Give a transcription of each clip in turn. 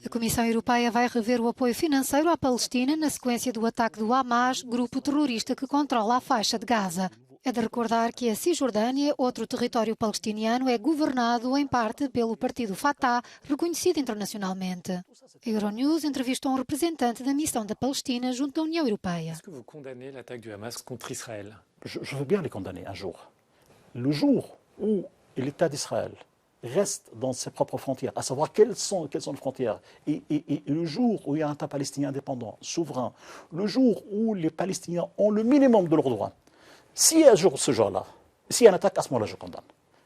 A Comissão Europeia vai rever o apoio financeiro à Palestina na sequência do ataque do Hamas, grupo terrorista que controla a faixa de Gaza. É de recordar que a Cisjordânia, outro território palestiniano, é governado em parte pelo partido Fatah, reconhecido internacionalmente. A Euronews entrevistou um representante da missão da Palestina junto da União Europeia. Est-ce que vous condamnez l'attaque du Hamas contre Israël? Je veux bien les condamner un jour. Le jour où l'État d'Israël reste dans ses propres frontières, à savoir quelles sont les frontières, et le jour où il y a un État palestinien indépendant, souverain, le jour où les Palestiniens ont le minimum de leurs droits, si un jour, ce jour-là, s'il y a une attaque, à ce moment-là, je condamne.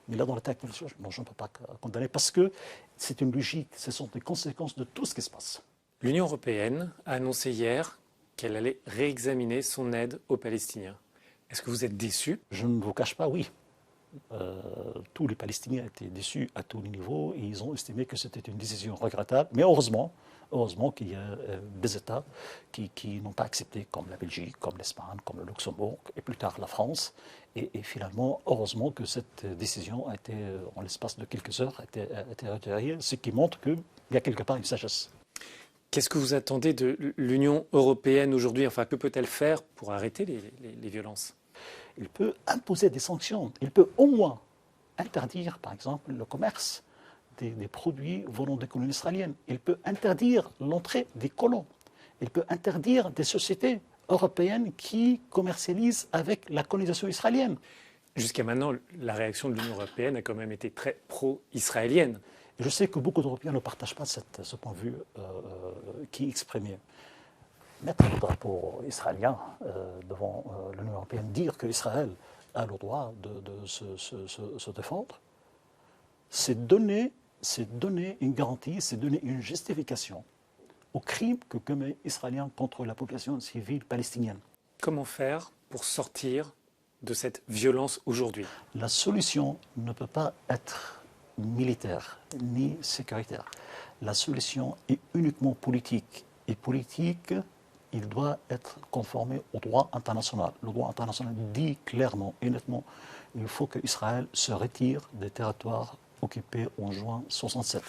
Mais là, dans l'attaque, non, je ne peux pas condamner parce que c'est une logique, ce sont des conséquences de tout ce qui se passe. L'Union européenne a annoncé hier qu'elle allait réexaminer son aide aux Palestiniens. Est-ce que vous êtes déçu? Je ne vous cache pas, oui. Tous les Palestiniens étaient déçus à tous les niveaux et ils ont estimé que c'était une décision regrettable. Mais heureusement qu'il y a des États qui n'ont pas accepté, comme la Belgique, comme l'Espagne, comme le Luxembourg et plus tard la France. Et finalement, heureusement que cette décision a été, en l'espace de quelques heures, a été retirée, ce qui montre qu'il y a quelque part une sagesse. Qu'est-ce que vous attendez de l'Union européenne aujourd'hui? Enfin, que peut-elle faire pour arrêter les violences? Il peut imposer des sanctions. Il peut au moins interdire, par exemple, le commerce des produits venant des colonies israéliennes. Il peut interdire l'entrée des colons. Il peut interdire des sociétés européennes qui commercialisent avec la colonisation israélienne. Jusqu'à maintenant, la réaction de l'Union européenne a quand même été très pro-israélienne. Je sais que beaucoup d'Européens ne partagent pas ce point de vue qui est exprimé. Mettre le drapeau israélien devant l'Union européenne, dire qu'Israël a le droit de se défendre, c'est donner une garantie, c'est donner une justification aux crimes que commet Israélien contre la population civile palestinienne. Comment faire pour sortir de cette violence aujourd'hui? La solution ne peut pas être militaire ni sécuritaire. La solution est uniquement politique. Et politique, il doit être conformé au droit international. Le droit international dit clairement et nettement qu'il faut qu'Israël se retire des territoires occupés en juin 1967.